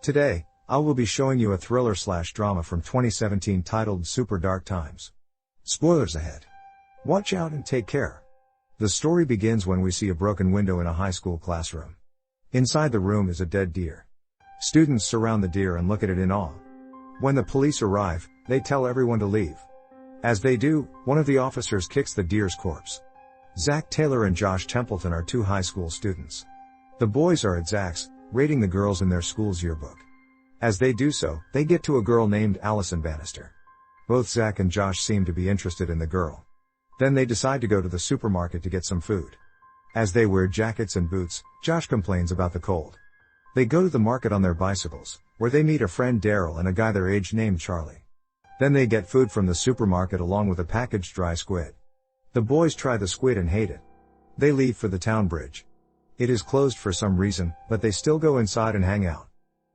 Today, I will be showing you a thriller/drama from 2017 titled Super Dark Times. Spoilers ahead. Watch out and take care. The story begins when we see a broken window in a high school classroom. Inside the room is a dead deer. Students surround the deer and look at it in awe. When the police arrive, they tell everyone to leave. As they do, one of the officers kicks the deer's corpse. Zach Taylor and Josh Templeton are two high school students. The boys are at Zach's, rating the girls in their school's yearbook. As they do so, they get to a girl named Allison Bannister. Both Zach and Josh seem to be interested in the girl. Then they decide to go to the supermarket to get some food. As they wear jackets and boots, Josh complains about the cold. They go to the market on their bicycles, where they meet a friend Daryl and a guy their age named Charlie. Then they get food from the supermarket along with a packaged dry squid. The boys try the squid and hate it. They leave for the town bridge. It is closed for some reason, but they still go inside and hang out.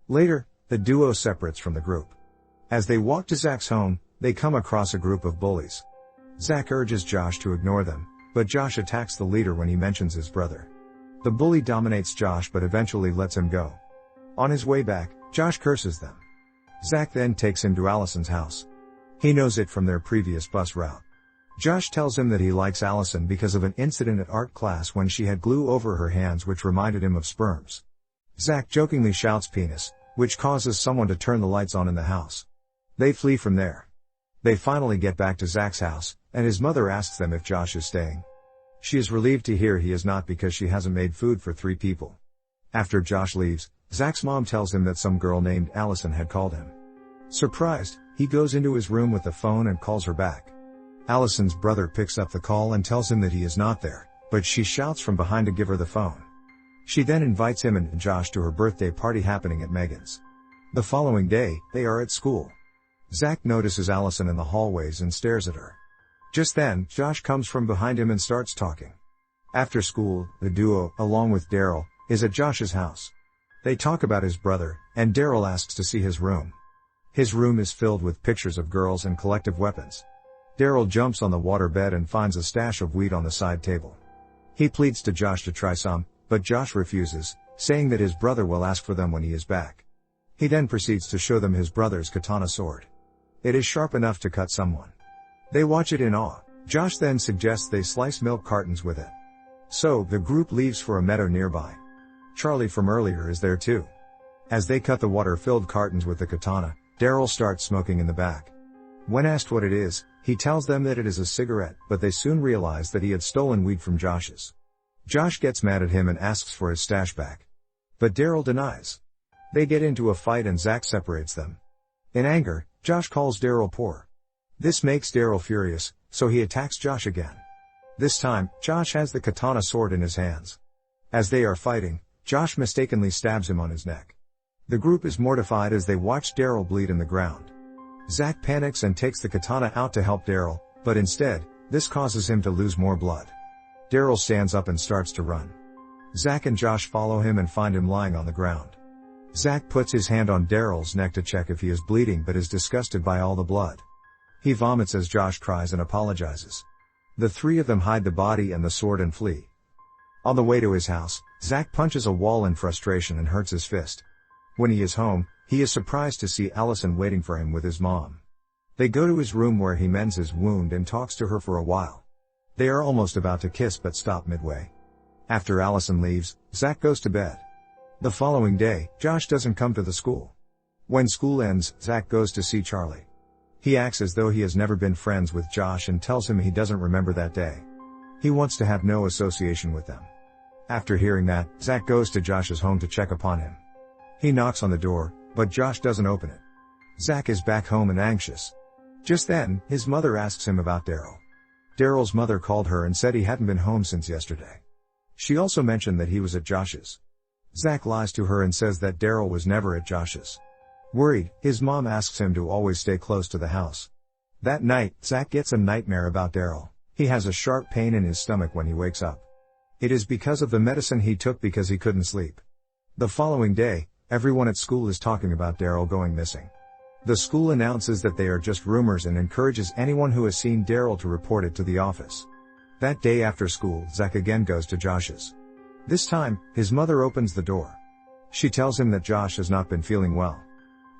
Later, the duo separates from the group. As they walk to Zach's home, they come across a group of bullies. Zach urges Josh to ignore them, but Josh attacks the leader when he mentions his brother. The bully dominates Josh but eventually lets him go. On his way back, Josh curses them. Zach then takes him to Allison's house. He knows it from their previous bus route. Josh tells him that he likes Allison because of an incident at art class when she had glue over her hands which reminded him of sperms. Zach jokingly shouts penis, which causes someone to turn the lights on in the house. They flee from there. They finally get back to Zach's house, and his mother asks them if Josh is staying. She is relieved to hear he is not because she hasn't made food for 3 people. After Josh leaves, Zach's mom tells him that some girl named Allison had called him. Surprised, he goes into his room with the phone and calls her back. Allison's brother picks up the call and tells him that he is not there, but she shouts from behind to give her the phone. She then invites him and Josh to her birthday party happening at Megan's. The following day, they are at school. Zach notices Allison in the hallways and stares at her. Just then, Josh comes from behind him and starts talking. After school, the duo, along with Daryl, is at Josh's house. They talk about his brother, and Daryl asks to see his room. His room is filled with pictures of girls and collective weapons. Daryl jumps on the waterbed and finds a stash of weed on the side table. He pleads to Josh to try some, but Josh refuses, saying that his brother will ask for them when he is back. He then proceeds to show them his brother's katana sword. It is sharp enough to cut someone. They watch it in awe. Josh then suggests they slice milk cartons with it. So, the group leaves for a meadow nearby. Charlie from earlier is there too. As they cut the water-filled cartons with the katana, Daryl starts smoking in the back. When asked what it is, he tells them that it is a cigarette, but they soon realize that he had stolen weed from Josh's. Josh gets mad at him and asks for his stash back. But Daryl denies. They get into a fight and Zach separates them. In anger, Josh calls Daryl poor. This makes Daryl furious, so he attacks Josh again. This time, Josh has the katana sword in his hands. As they are fighting, Josh mistakenly stabs him on his neck. The group is mortified as they watch Daryl bleed in the ground. Zach panics and takes the katana out to help Daryl, but instead, this causes him to lose more blood. Daryl stands up and starts to run. Zach and Josh follow him and find him lying on the ground. Zach puts his hand on Daryl's neck to check if he is bleeding but is disgusted by all the blood. He vomits as Josh cries and apologizes. The 3 of them hide the body and the sword and flee. On the way to his house, Zach punches a wall in frustration and hurts his fist. When he is home, he is surprised to see Allison waiting for him with his mom. They go to his room where he mends his wound and talks to her for a while. They are almost about to kiss but stop midway. After Allison leaves, Zach goes to bed. The following day, Josh doesn't come to the school. When school ends, Zach goes to see Charlie. He acts as though he has never been friends with Josh and tells him he doesn't remember that day. He wants to have no association with them. After hearing that, Zach goes to Josh's home to check upon him. He knocks on the door, but Josh doesn't open it. Zach is back home and anxious. Just then, his mother asks him about Daryl. Daryl's mother called her and said he hadn't been home since yesterday. She also mentioned that he was at Josh's. Zach lies to her and says that Daryl was never at Josh's. Worried, his mom asks him to always stay close to the house. That night, Zach gets a nightmare about Daryl. He has a sharp pain in his stomach when he wakes up. It is because of the medicine he took because he couldn't sleep. The following day, everyone at school is talking about Daryl going missing. The school announces that they are just rumors and encourages anyone who has seen Daryl to report it to the office. That day after school, Zach again goes to Josh's. This time, his mother opens the door. She tells him that Josh has not been feeling well.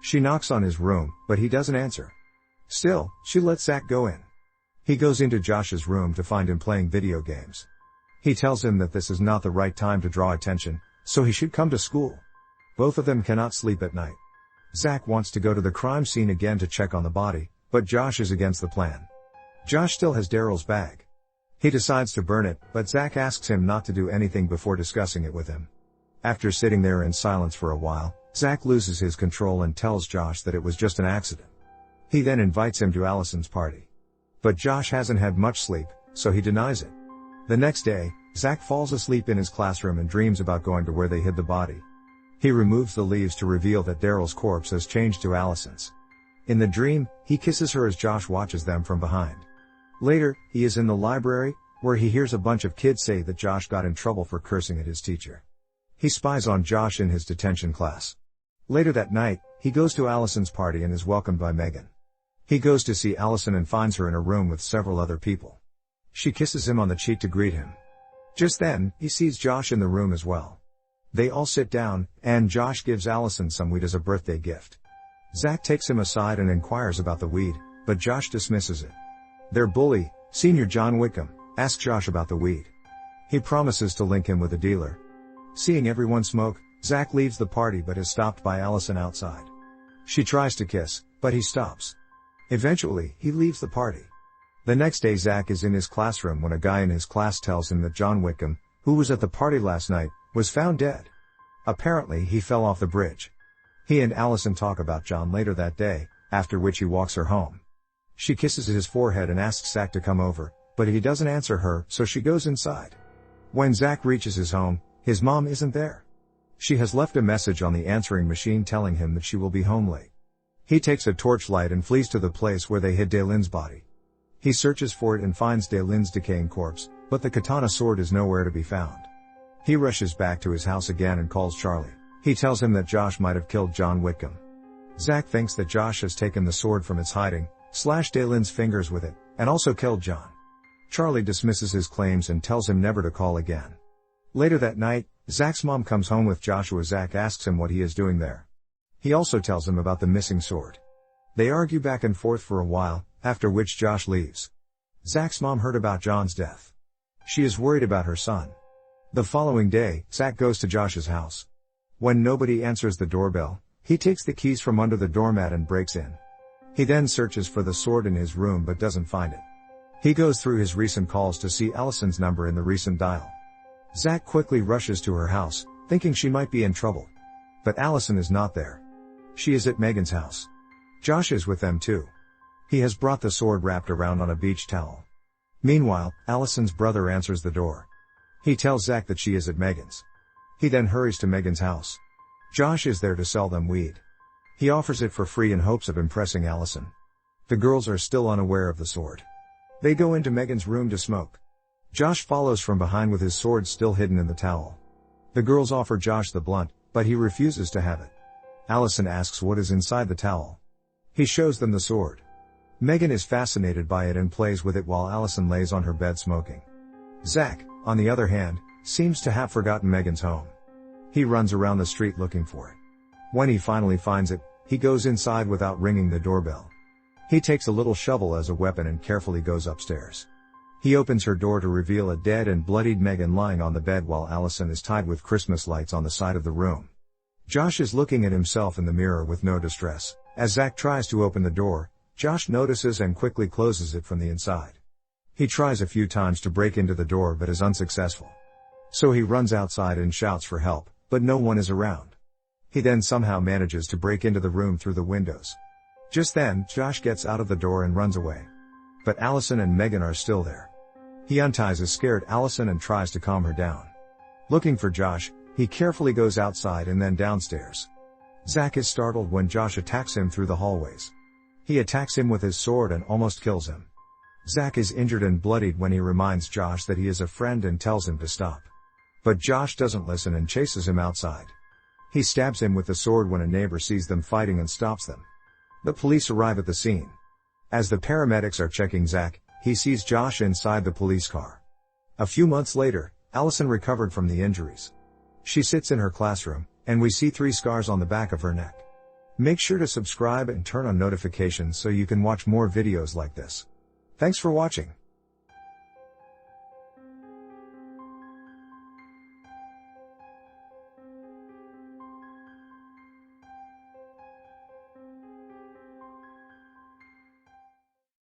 She knocks on his room, but he doesn't answer. Still, she lets Zach go in. He goes into Josh's room to find him playing video games. He tells him that this is not the right time to draw attention, so he should come to school. Both of them cannot sleep at night. Zach wants to go to the crime scene again to check on the body, but Josh is against the plan. Josh still has Daryl's bag. He decides to burn it, but Zach asks him not to do anything before discussing it with him. After sitting there in silence for a while, Zach loses his control and tells Josh that it was just an accident. He then invites him to Allison's party. But Josh hasn't had much sleep, so he denies it. The next day, Zach falls asleep in his classroom and dreams about going to where they hid the body. He removes the leaves to reveal that Daryl's corpse has changed to Allison's. In the dream, he kisses her as Josh watches them from behind. Later, he is in the library, where he hears a bunch of kids say that Josh got in trouble for cursing at his teacher. He spies on Josh in his detention class. Later that night, he goes to Allison's party and is welcomed by Megan. He goes to see Allison and finds her in a room with several other people. She kisses him on the cheek to greet him. Just then, he sees Josh in the room as well. They all sit down, and Josh gives Allison some weed as a birthday gift. Zach takes him aside and inquires about the weed, but Josh dismisses it. Their bully, Senior John Wickham, asks Josh about the weed. He promises to link him with a dealer. Seeing everyone smoke, Zach leaves the party but is stopped by Allison outside. She tries to kiss, but he stops. Eventually, he leaves the party. The next day Zach is in his classroom when a guy in his class tells him that John Wickham, who was at the party last night, was found dead. Apparently he fell off the bridge. He and Allison talk about John later that day, after which he walks her home. She kisses his forehead and asks Zach to come over, but he doesn't answer her, so she goes inside. When Zach reaches his home, his mom isn't there. She has left a message on the answering machine telling him that she will be home late. He takes a torchlight and flees to the place where they hid Daylin's body. He searches for it and finds Daylin's decaying corpse, but the katana sword is nowhere to be found. He rushes back to his house again and calls Charlie. He tells him that Josh might have killed John Wickham. Zach thinks that Josh has taken the sword from its hiding, slashed Daylin's fingers with it, and also killed John. Charlie dismisses his claims and tells him never to call again. Later that night, Zach's mom comes home with Joshua. Zach asks him what he is doing there. He also tells him about the missing sword. They argue back and forth for a while, after which Josh leaves. Zach's mom heard about John's death. She is worried about her son. The following day, Zach goes to Josh's house. When nobody answers the doorbell, he takes the keys from under the doormat and breaks in. He then searches for the sword in his room but doesn't find it. He goes through his recent calls to see Allison's number in the recent dial. Zach quickly rushes to her house, thinking she might be in trouble. But Allison is not there. She is at Megan's house. Josh is with them too. He has brought the sword wrapped around on a beach towel. Meanwhile, Allison's brother answers the door. He tells Zach that she is at Megan's. He then hurries to Megan's house. Josh is there to sell them weed. He offers it for free in hopes of impressing Allison. The girls are still unaware of the sword. They go into Megan's room to smoke. Josh follows from behind with his sword still hidden in the towel. The girls offer Josh the blunt, but he refuses to have it. Allison asks what is inside the towel. He shows them the sword. Megan is fascinated by it and plays with it while Allison lays on her bed smoking. Zach, on the other hand, seems to have forgotten Megan's home. He runs around the street looking for it. When he finally finds it, he goes inside without ringing the doorbell. He takes a little shovel as a weapon and carefully goes upstairs. He opens her door to reveal a dead and bloodied Megan lying on the bed while Allison is tied with Christmas lights on the side of the room. Josh is looking at himself in the mirror with no distress. As Zach tries to open the door, Josh notices and quickly closes it from the inside. He tries a few times to break into the door but is unsuccessful. So he runs outside and shouts for help, but no one is around. He then somehow manages to break into the room through the windows. Just then, Josh gets out of the door and runs away. But Allison and Megan are still there. He unties a scared Allison and tries to calm her down. Looking for Josh, he carefully goes outside and then downstairs. Zach is startled when Josh attacks him through the hallways. He attacks him with his sword and almost kills him. Zach is injured and bloodied when he reminds Josh that he is a friend and tells him to stop. But Josh doesn't listen and chases him outside. He stabs him with the sword when a neighbor sees them fighting and stops them. The police arrive at the scene. As the paramedics are checking Zach, he sees Josh inside the police car. A few months later, Allison recovered from the injuries. She sits in her classroom, And we see 3 scars on the back of her neck. Make sure to subscribe and turn on notifications so you can watch more videos like this. Thanks for watching.